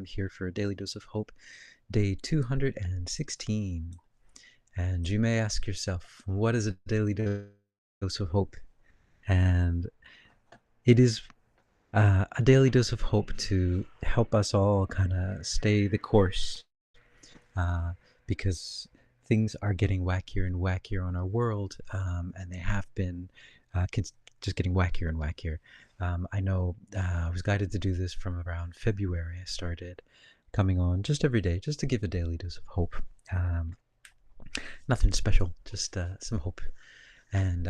here for a Daily Dose of Hope, day 216. And you may ask yourself, what is a Daily Dose of Hope? And it is a daily dose of hope to help us all kind of stay the course, because things are getting wackier and wackier on our world, and they have been just getting wackier and wackier. I know I was guided to do this from around February. I started coming on just every day, just to give a daily dose of hope. Nothing special, just some hope. And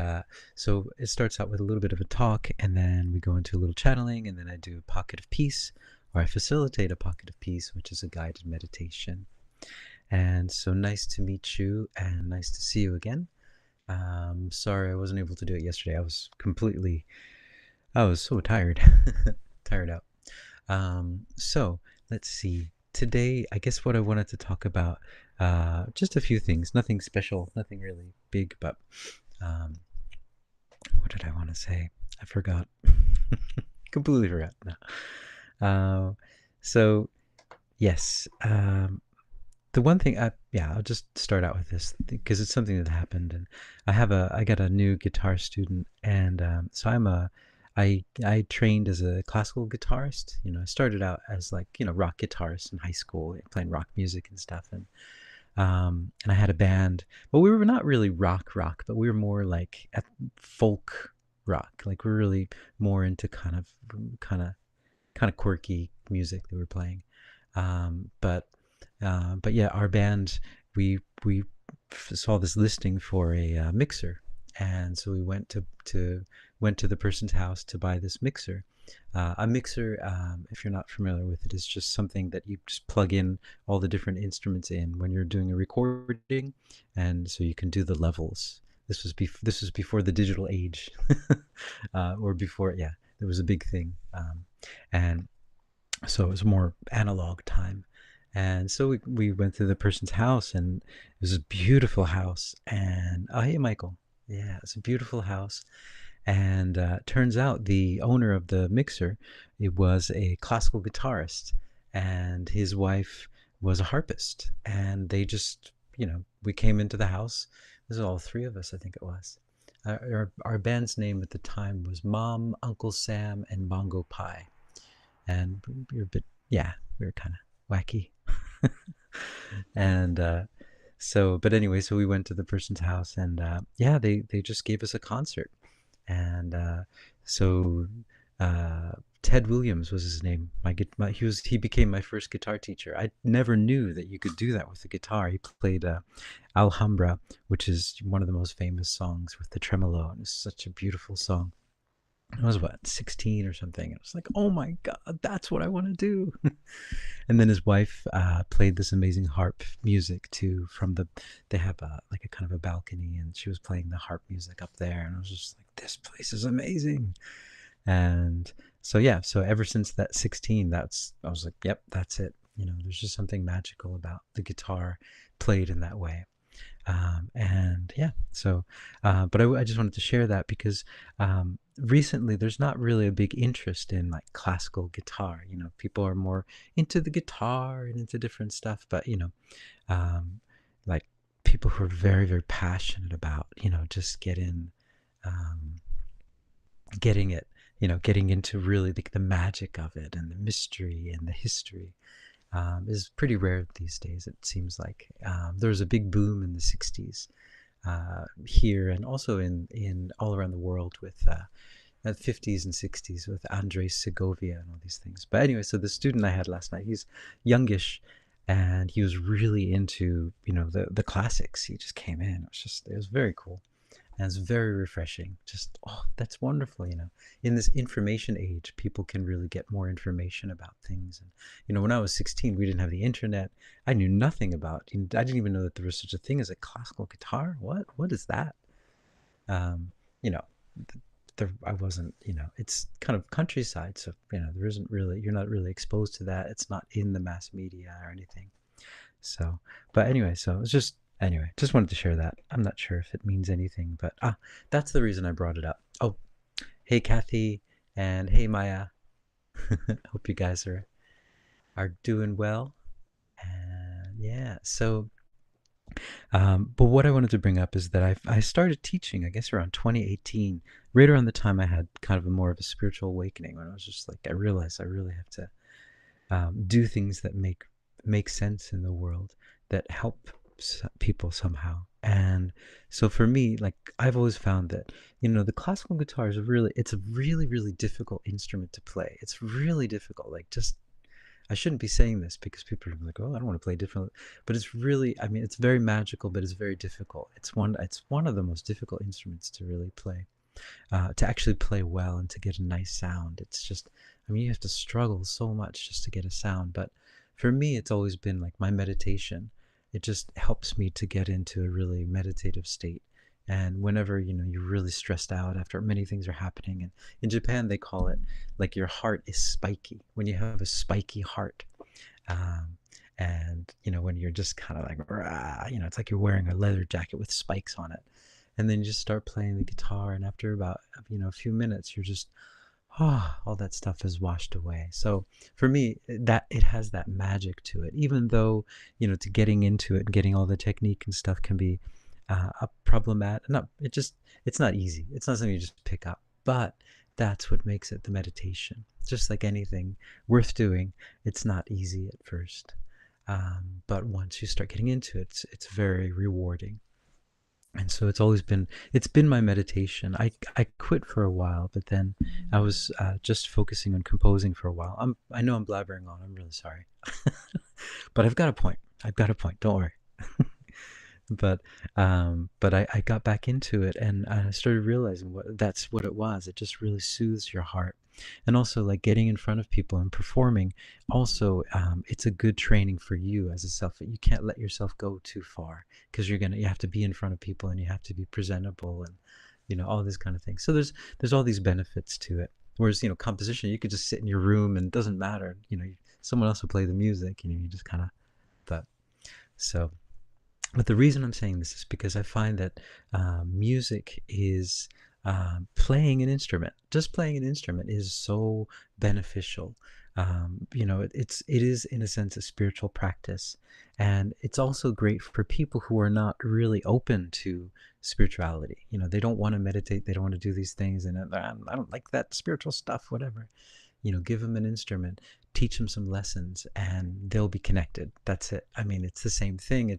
so it starts out with a little bit of a talk, and then we go into a little channeling, and then I do a pocket of peace, or I facilitate a pocket of peace, which is a guided meditation. And so nice to meet you, and nice to see you again. Sorry I wasn't able to do it yesterday. I was so tired, tired out. So let's see. Today, I guess what I wanted to talk about, just a few things, nothing special, nothing really big, but what did I want to say? I forgot. Completely forgot. No. So yes, the one thing I'll just start out with this because it's something that happened, and I got a new guitar student, and so I trained as a classical guitarist. I started out as rock guitarist in high school, playing rock music and stuff, and I had a band, but we were not really rock, but we were more like folk rock. Like we're really more into kind of quirky music that we're playing. But yeah, our band, we saw this listing for a mixer, and so we went to the person's house to buy this mixer. A mixer, if you're not familiar with it, is just something that you just plug in all the different instruments in when you're doing a recording, and so you can do the levels. This was before the digital age, or before, yeah, there was a big thing, and so it was more analog time. And so we went to the person's house, and it was a beautiful house. And oh, hey, Michael. Yeah, it's a beautiful house. And turns out the owner of the mixer, it was a classical guitarist, and his wife was a harpist. And they just, we came into the house. This is all three of us, I think it was. Our band's name at the time was Mom, Uncle Sam, and Bongo Pie. And we were a bit, yeah, we were kind of wacky. And but anyway, so we went to the person's house, and yeah, they just gave us a concert. And so Ted Williams was his name. He became my first guitar teacher. I never knew that you could do that with the guitar. He played Alhambra, which is one of the most famous songs with the tremolo, and it's such a beautiful song. I was 16 or something. I was like, oh my God, that's what I want to do. And then his wife played this amazing harp music too. They have like a kind of a balcony, and she was playing the harp music up there, and I was just like, this place is amazing. And so yeah, so ever since that 16, I was like, yep, that's it. There's just something magical about the guitar played in that way. And yeah, so but I just wanted to share that because recently there's not really a big interest in like classical guitar. People are more into the guitar and into different stuff, but like people who are very, very passionate about just getting it, getting into really the magic of it, and the mystery and the history, is pretty rare these days. It seems like there was a big boom in the 60s here, and also in all around the world with the 50s and 60s with Andres Segovia and all these things. But anyway, so the student I had last night, he's youngish, and he was really into the classics. He just came in. It was very cool. And it's very refreshing. Just, oh, that's wonderful. In this information age, people can really get more information about things. And when I was 16, we didn't have the internet. I knew nothing about. I didn't even know that there was such a thing as a classical guitar. What is that? You know, I wasn't. It's kind of countryside, so there isn't really. You're not really exposed to that. It's not in the mass media or anything. So, but anyway, so it's just. Anyway, just wanted to share that. I'm not sure if it means anything, but that's the reason I brought it up. Oh, hey Kathy, and hey Maya. Hope you guys are doing well. And yeah, so but what I wanted to bring up is that I started teaching, I guess, around 2018, right around the time I had kind of a more of a spiritual awakening, when I was just like, I realized I really have to do things that make sense in the world, that help people somehow. And so for me, like, I've always found that, the classical guitar is it's a really, really difficult instrument to play. It's really difficult. Like, just, I shouldn't be saying this because people are like, oh, I don't want to play different, but it's really, I mean, it's very magical, but it's very difficult. It's one of the most difficult instruments to really play, to actually play well and to get a nice sound. It's just, I mean, you have to struggle so much just to get a sound. But for me, it's always been like my meditation. It just helps me to get into a really meditative state. And whenever, you're really stressed out after many things are happening, and in Japan, they call it like your heart is spiky. When you have a spiky heart, um, and when you're just kind of like, rah, it's like you're wearing a leather jacket with spikes on it, and then you just start playing the guitar, and after about a few minutes, you're just, all that stuff is washed away. So for me, that it has that magic to it, even though to getting into it and getting all the technique and stuff can be a problematic. Not it just it's not easy. It's not something you just pick up, but that's what makes it the meditation. Just like anything worth doing, it's not easy at first, but once you start getting into it, it's very rewarding. And so it's been my meditation. I quit for a while, but then I was just focusing on composing for a while. I know I'm blabbering on. I'm really sorry, but I've got a point. Don't worry. But I got back into it, and I started realizing that's what it was. It just really soothes your heart. And also, like, getting in front of people and performing, also, it's a good training for you as a self. You can't let yourself go too far, because you have to be in front of people, and you have to be presentable, and all this kind of thing. So there's all these benefits to it. Whereas composition, you could just sit in your room and it doesn't matter. Someone else will play the music. You just kind of, but so. But the reason I'm saying this is because I find that music is, playing an instrument. Just playing an instrument is so beneficial. It is in a sense a spiritual practice, and it's also great for people who are not really open to spirituality. They don't want to meditate. They don't want to do these things, and I don't like that spiritual stuff. Whatever. Give them an instrument, teach them some lessons, and they'll be connected. That's it. I mean, it's the same thing.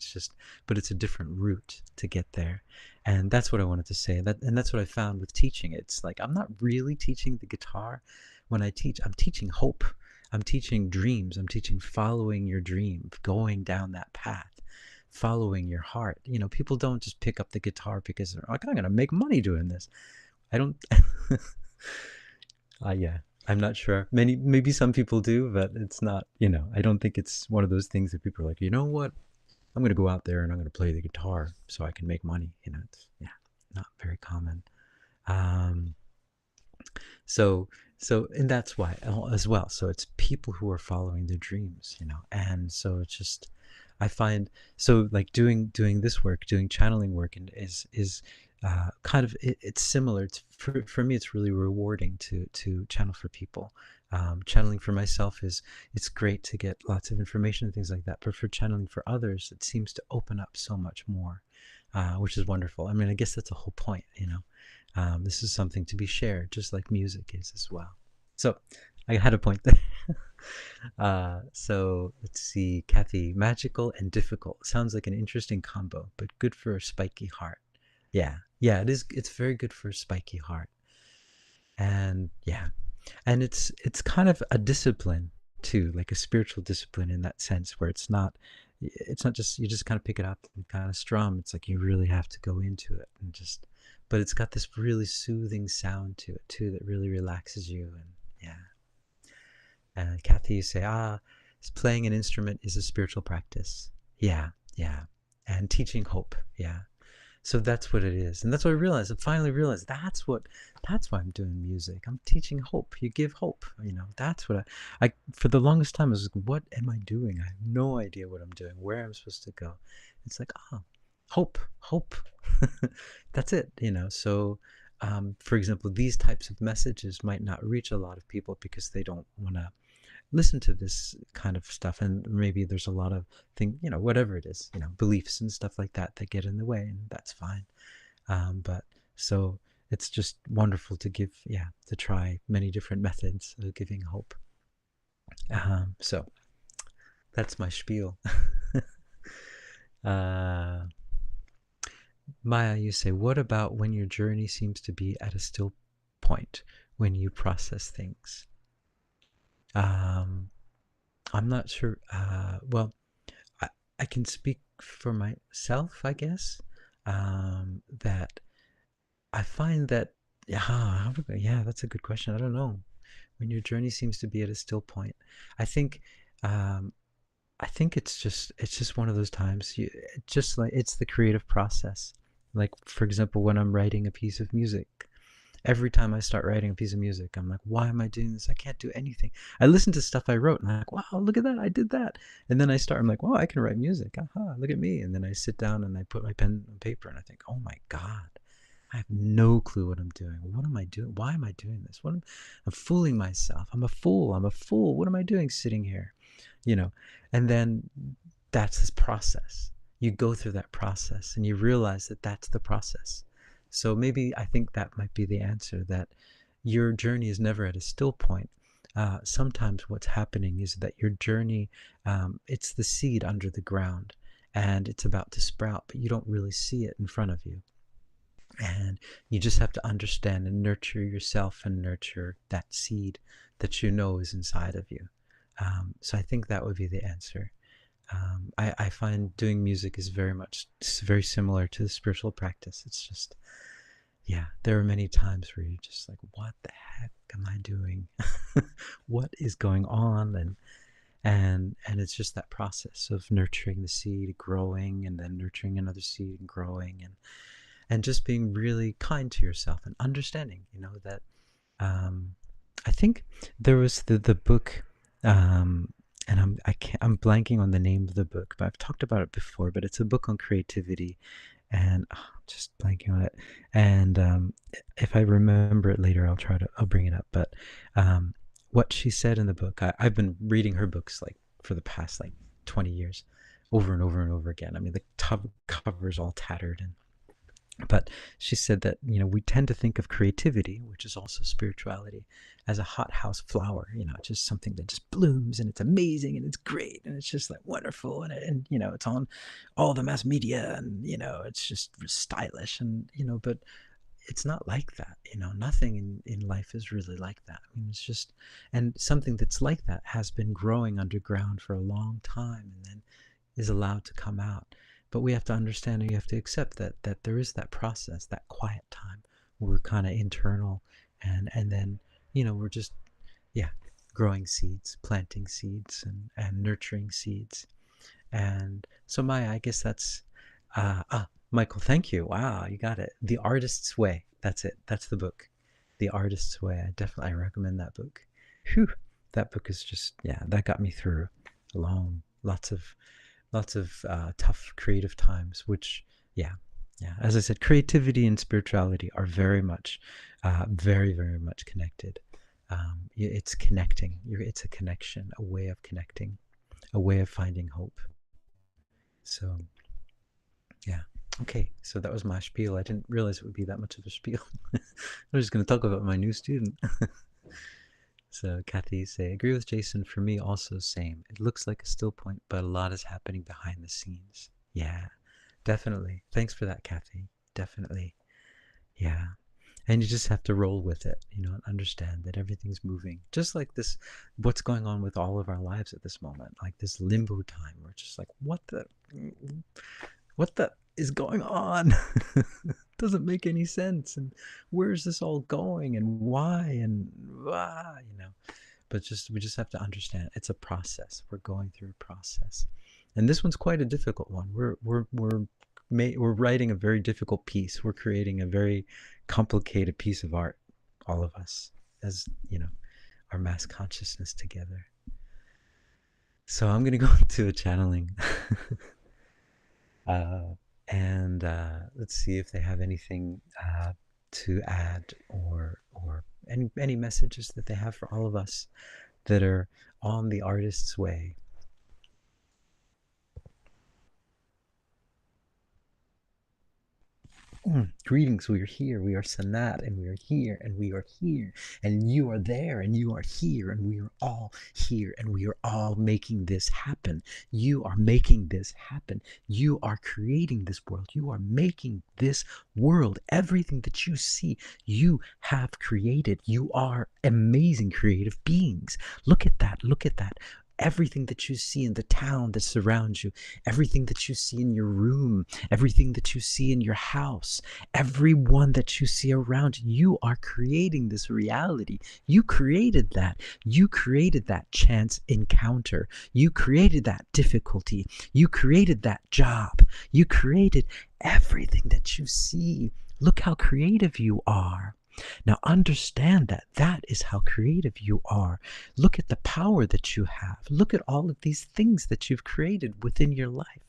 But it's a different route to get there. And that's what I wanted to say. And that's what I found with teaching. It's like, I'm not really teaching the guitar. When I teach, I'm teaching hope. I'm teaching dreams. I'm teaching following your dream, going down that path, following your heart. People don't just pick up the guitar because they're like, I'm going to make money doing this. I don't. Yeah, I'm not sure. Maybe some people do, but it's not, I don't think it's one of those things that people are like, you know what? I'm going to go out there and I'm going to play the guitar so I can make money. It's, yeah, not very common. Um, so, and that's why as well. So it's people who are following their dreams, and so it's just, I find, so like doing this work, doing channeling work, and is kind of, it's similar. For me, it's really rewarding to channel for people. Channeling for myself it's great to get lots of information and things like that. But for channeling for others, it seems to open up so much more, which is wonderful. I mean, I guess that's the whole point. This is something to be shared, just like music is as well. So I had a point there. So let's see, Kathy, magical and difficult. Sounds like an interesting combo, but good for a spiky heart. Yeah, it is. It's very good for a spiky heart. And yeah, and it's kind of a discipline too, like a spiritual discipline in that sense, where it's not just, you just kind of pick it up and kind of strum. It's like you really have to go into it and just, but it's got this really soothing sound to it too that really relaxes you. And yeah. And Kathy, you say, playing an instrument is a spiritual practice. Yeah, yeah. And teaching hope. Yeah. So that's what it is. And that's what I realized. I finally realized that's why I'm doing music. I'm teaching hope. You give hope. That's what I for the longest time I was like, what am I doing? I have no idea what I'm doing, where I'm supposed to go. It's like, hope. That's it. So for example, these types of messages might not reach a lot of people because they don't want to listen to this kind of stuff, and maybe there's a lot of whatever it is, beliefs and stuff like that that get in the way, and that's fine. But so it's just wonderful to to try many different methods of giving hope. So that's my spiel. uh, Maya, you say, what about when your journey seems to be at a still point when you process things? Um, I'm not sure. Well, I, I can speak for myself, I guess. That I find that, yeah, that's a good question. I don't know. When your journey seems to be at a still point, I think, um, I think it's just one of those times. Just like it's the creative process. Like for example, when I'm writing a piece of music, every time I start writing a piece of music, I'm like, why am I doing this? I can't do anything. I listen to stuff I wrote and I'm like, wow, look at that. I did that. And then I'm like, wow, I can write music. Aha, look at me. And then I sit down and I put my pen on paper and I think, oh my God, I have no clue what I'm doing. What am I doing? Why am I doing this? I'm fooling myself. I'm a fool. I'm a fool. What am I doing sitting here? You know, and then that's this process. You go through that process and you realize that that's the process. So maybe I think that might be the answer, that your journey is never at a still point. Sometimes what's happening is that your journey, it's the seed under the ground and it's about to sprout, but you don't really see it in front of you. And you just have to understand and nurture yourself and nurture that seed that you know is inside of you. So I think that would be the answer. I find doing music is very similar to the spiritual practice. It's just, yeah, there are many times where you're just like, what the heck am I doing? What is going on? And it's just that process of nurturing the seed, growing, and then nurturing another seed and growing, and just being really kind to yourself and understanding, that um, I think there was the book, and I'm blanking on the name of the book, but I've talked about it before. But it's a book on creativity, and just blanking on it. And if I remember it later, I'll bring it up. But what she said in the book, I've been reading her books like for the past like 20 years, over and over and over again. I mean, the cover's all tattered, but she said that we tend to think of creativity, which is also spirituality, as a hothouse flower. Just something that just blooms and it's amazing and it's great and it's just like wonderful, and it's on all the mass media, and it's just stylish, and but it's not like that. Nothing in life is really like that. I mean, it's just, and something that's like that has been growing underground for a long time and then is allowed to come out. But we have to understand, and you have to accept that there is that process, that quiet time where we're kind of internal, and then we're just, yeah, growing seeds, planting seeds, and nurturing seeds. And so Maya, I guess that's Michael, thank you. Wow, you got it. The Artist's Way. That's it. That's the book. The Artist's Way. I recommend that book. Whew. That book is just, yeah, that got me through lots of tough creative times, which, yeah, yeah, as I said, creativity and spirituality are very much, very, very much connected. It's connecting. It's a connection, a way of connecting, a way of finding hope. So, yeah. Okay, so that was my spiel. I didn't realize it would be that much of a spiel. I was just going to talk about my new student. So Kathy say, agree with Jason. For me, also same. It looks like a still point, but a lot is happening behind the scenes. Yeah, definitely. Thanks for that, Kathy. Definitely. Yeah. And you just have to roll with it, and understand that everything's moving. Just like this, what's going on with all of our lives at this moment, like this limbo time. We're just like, what the is going on? Doesn't make any sense. And where's this all going, and why, and but we just have to understand it's a process. We're going through a process, and this one's quite a difficult one. We're writing a very difficult piece. We're creating a very complicated piece of art, all of us, as our mass consciousness together. So I'm gonna go into a channeling. uh, and let's see if they have anything to add, or any messages that they have for all of us. that are on the artist's way. Greetings, we are here. We are Sanat, and we are here, and we are here, and you are there, and you are here, and we are all here, and we are all making this happen. You are making this happen. You are creating this world. You are making this world. Everything that you see, you have created. You are amazing creative beings. Look at that. Look at that. Everything that you see in the town that surrounds you, everything that you see in your room, everything that you see in your house, everyone that you see around you, you are creating this reality. You created that. You created that chance encounter. You created that difficulty. You created that job. You created everything that you see. Look how creative you are. Now understand that that is how creative you are. Look at the power that you have. Look at all of these things that you've created within your life.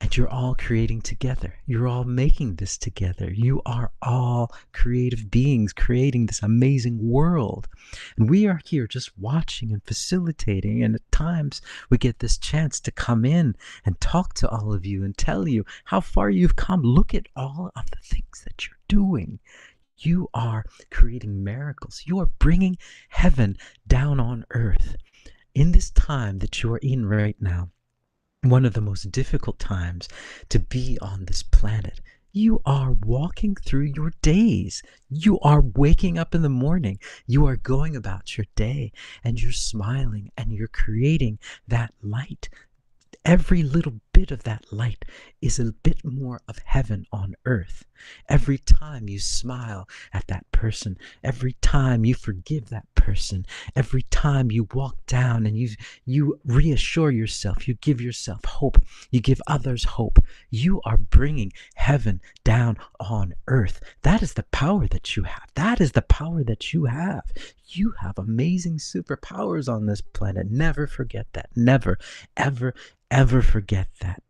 And you're all creating together. You're all making this together. You are all creative beings creating this amazing world. And we are here just watching and facilitating. And at times we get this chance to come in and talk to all of you and tell you how far you've come. Look at all of the things that you're doing. You are creating miracles. You are bringing heaven down on earth. In this time that you are in right now, one of the most difficult times to be on this planet, you are walking through your days. You are waking up in the morning. You are going about your day and you're smiling and you're creating that light. Every little bit of that light is a bit more of heaven on earth. Every time you smile at that person, every time you forgive that person, every time you walk down and you reassure yourself, you give yourself hope, you give others hope, you are bringing heaven down on earth. That is the power that you have. That is the power that you have. You have amazing superpowers on this planet. Never forget that. Never, ever forget that.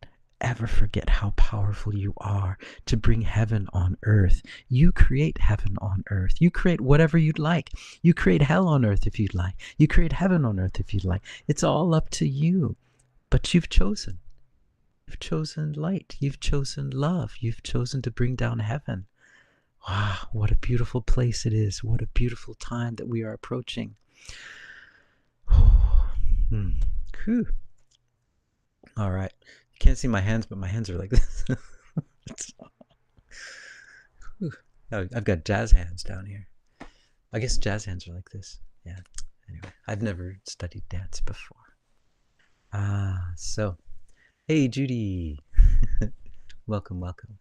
Ever forget how powerful you are to bring heaven on earth. You create heaven on earth. You create whatever you'd like. You create hell on earth if you'd like. You create heaven on earth if you'd like. It's all up to you. But you've chosen. You've chosen light. You've chosen love. You've chosen to bring down heaven. Wow, what a beautiful place it is. What a beautiful time that we are approaching. Whew. All right. You can't see my hands, but my hands are like this. I've got jazz hands down here. I guess jazz hands are like this. Yeah. Anyway, I've never studied dance before. So, hey, Judy. Welcome, welcome.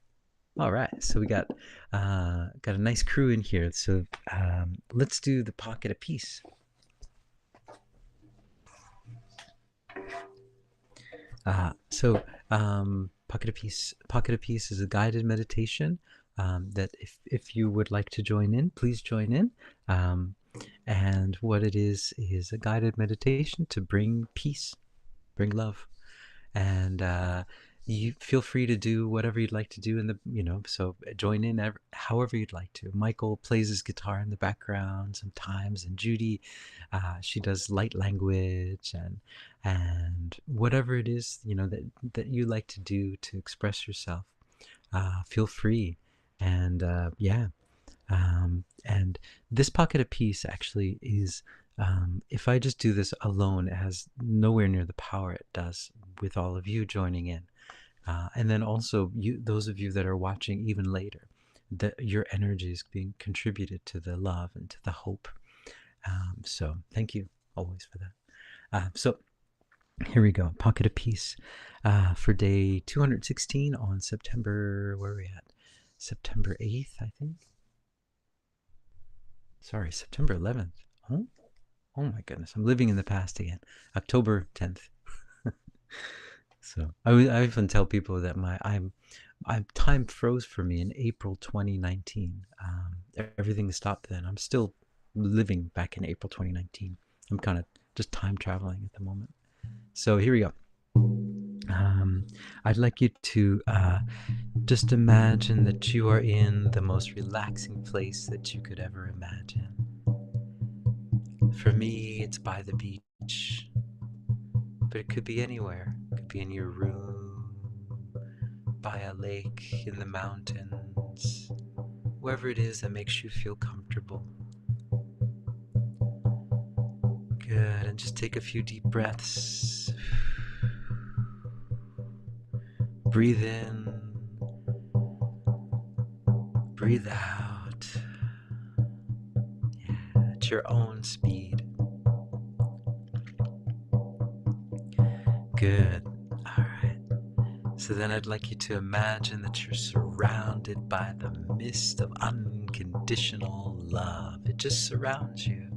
All right. So we got a nice crew in here. So let's do the pocket of peace. Pocket of Peace is a guided meditation that if you would like to join in, please join in. And what it is a guided meditation to bring peace, bring love. And you feel free to do whatever you'd like to do in the, so join in however you'd like to. Michael plays his guitar in the background sometimes, and Judy, she does light language and whatever it is, that you like to do to express yourself. Feel free. And and this pocket of peace actually is, if I just do this alone, it has nowhere near the power it does with all of you joining in. And then also, those of you that are watching even later, that your energy is being contributed to the love and to the hope. So thank you always for that. So here we go, Pocket of Peace for day 216 on September, where are we at? September 8th, I think. Sorry, September 11th. Oh my goodness, I'm living in the past again. October 10th. So I often tell people that time froze for me in April 2019. Everything stopped then. I'm still living back in April 2019. I'm kind of just time traveling at the moment. So here we go. I'd like you to just imagine that you are in the most relaxing place that you could ever imagine. For me, it's by the beach, but it could be anywhere. It could be in your room, by a lake, in the mountains, wherever it is that makes you feel comfortable. Good, and just take a few deep breaths. Breathe in, breathe out. Yeah, at your own speed. Good. All right. So then I'd like you to imagine that you're surrounded by the mist of unconditional love. It just surrounds you.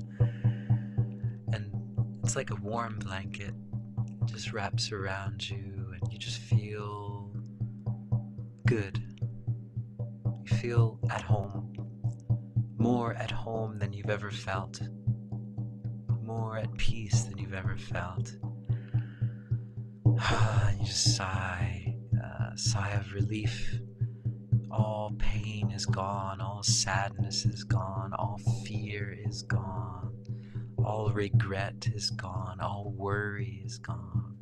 And it's like a warm blanket. It just wraps around you and you just feel good. You feel at home. More at home than you've ever felt. More at peace than you've ever felt. You just sigh. Sigh of relief. All pain is gone, all sadness is gone, all fear is gone, all regret is gone, all worry is gone,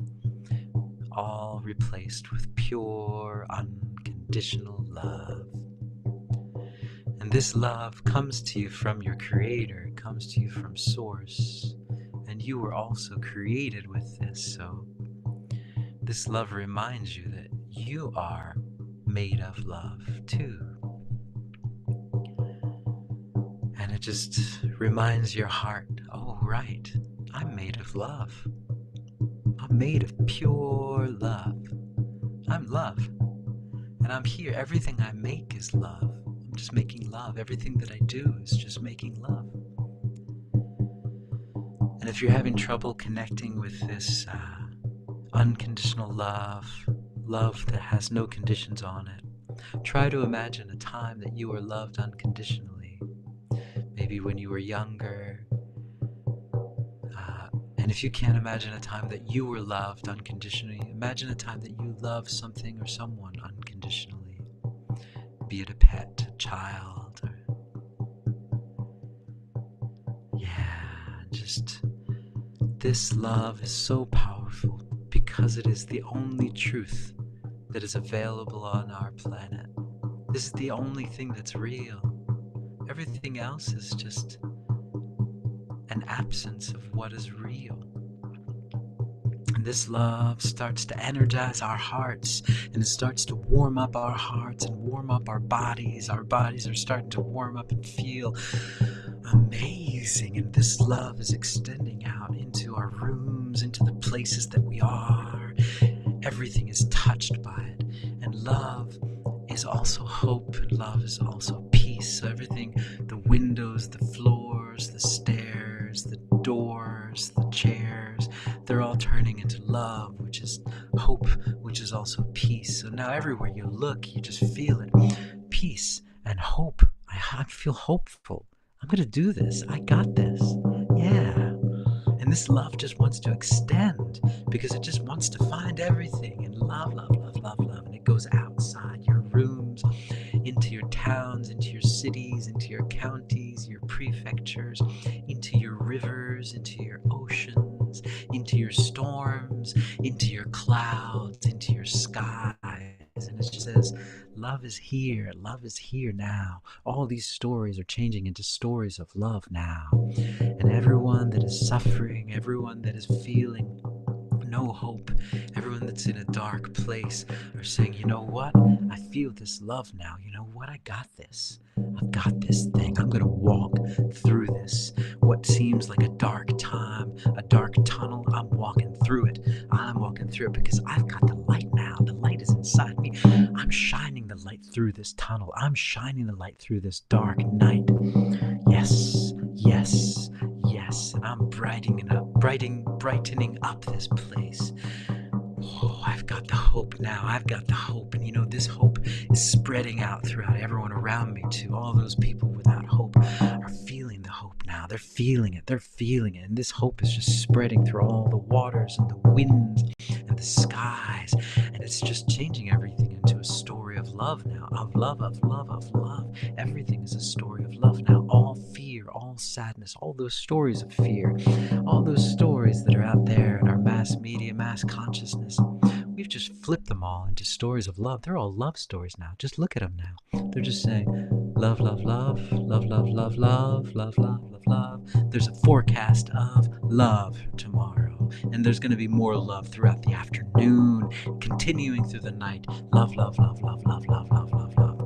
all replaced with pure, unconditional love. And this love comes to you from your Creator, it comes to you from Source, and you were also created with this, so this love reminds you that you are made of love too. And it just reminds your heart, oh right, I'm made of love. I'm made of pure love. I'm love. And I'm here. Everything I make is love. I'm just making love. Everything that I do is just making love. And if you're having trouble connecting with this unconditional love, love that has no conditions on it, try to imagine a time that you were loved unconditionally. Maybe when you were younger. And if you can't imagine a time that you were loved unconditionally, imagine a time that you loved something or someone unconditionally. Be it a pet, a child, or... Yeah, just... This love is so powerful because it is the only truth that is available on our planet. This is the only thing that's real. Everything else is just an absence of what is real. And this love starts to energize our hearts, and it starts to warm up our hearts and warm up our bodies. Our bodies are starting to warm up and feel amazing, and this love is extending out into our rooms, into the places that we are. Everything is touched by it, and love is also hope, and love is also peace. So everything, the windows, the floors, the stairs, the doors, the chairs, they're all turning into love, which is hope, which is also peace. So now everywhere you look, you just feel it. Peace and hope. I feel hopeful. I'm going to do this. I got this. Yeah. And this love just wants to extend because it just wants to find everything and love, love, love, love, love. And it goes outside your rooms, into your towns, into your cities, into your counties, your prefectures, into your rivers, into your oceans, into your storms, into your clouds, into your skies. And it just says, love is here now. All these stories are changing into stories of love now. And everyone that is suffering, everyone that is feeling no hope, everyone that's in a dark place are saying, you know what? I feel this love now. You know what? I got this. I've got this thing. I'm going to walk through this. What seems like a dark time, a dark tunnel, I'm walking through it. I'm walking through it because I've got the light now. The light is inside me. I'm shining the light through this tunnel. I'm shining the light through this dark night. Yes, yes, yes. And I'm brightening up this place. Oh, I've got the hope now. I've got the hope. And you know, this hope is spreading out throughout everyone around me too. All those people without hope are feeling the hope now. They're feeling it. They're feeling it. And this hope is just spreading through all the waters and the winds and the skies. And it's just changing everything into a story of love now. Of love, of love, of love. Everything is a story of love now. All fear, all all sadness, all those stories of fear, all those stories that are out there in our mass media, mass consciousness. We've just flipped them all into stories of love. They're all love stories now. Just look at them now. They're just saying love, love, love, love, love, love, love, love, love, love, love. There's a forecast of love tomorrow, and there's going to be more love throughout the afternoon, continuing through the night. Love, love, love, love, love, love, love, love, love.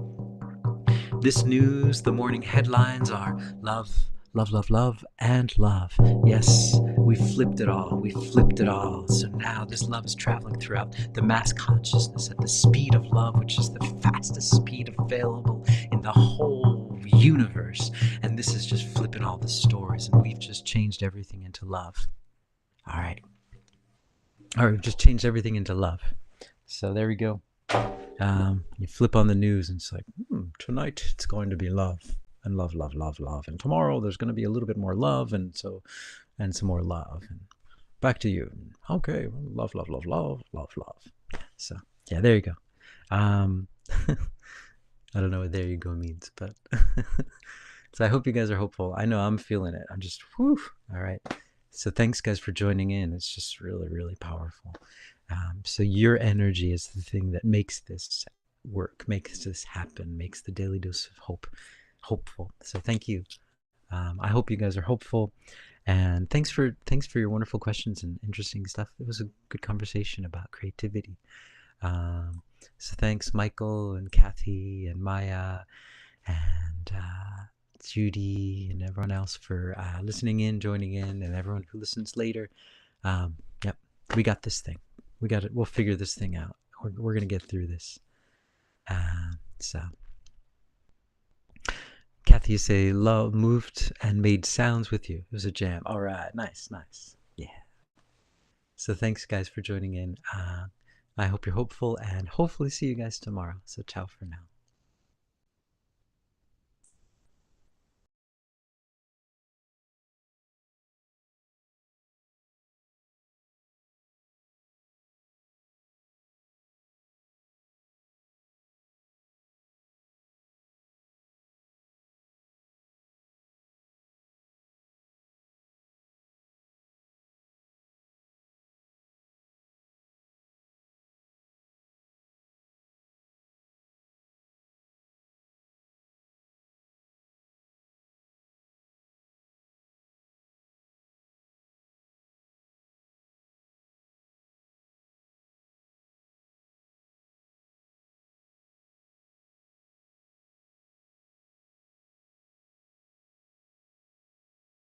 This news, the morning headlines are love, love, love, love, and love. Yes, we flipped it all. We flipped it all. So now this love is traveling throughout the mass consciousness at the speed of love, which is the fastest speed available in the whole universe. And this is just flipping all the stories, and we've just changed everything into love. All right. All right, we've just changed everything into love. So there we go. You flip on the news and it's like, tonight it's going to be love and love, love, love, love. And tomorrow there's going to be a little bit more love and some more love. And back to you. Okay, love, love, love, love, love, love. So yeah, there you go. I don't know what there you go means, but so I hope you guys are hopeful. I know I'm feeling it. I'm just, whew. All right. So thanks guys for joining in. It's just really, really powerful. So your energy is the thing that makes this work, makes this happen, makes the daily dose of hope hopeful. So thank you. I hope you guys are hopeful, and thanks for your wonderful questions and interesting stuff. It was a good conversation about creativity. So thanks, Michael and Kathy and Maya and Judy and everyone else for listening in, joining in, and everyone who listens later. Yep, we got this thing. We got it. We'll figure this thing out. We're gonna get through this. So, Kathy, you say love moved and made sounds with you. It was a jam. All right, nice, nice. Yeah. So thanks, guys, for joining in. I hope you're hopeful, and hopefully see you guys tomorrow. So ciao for now.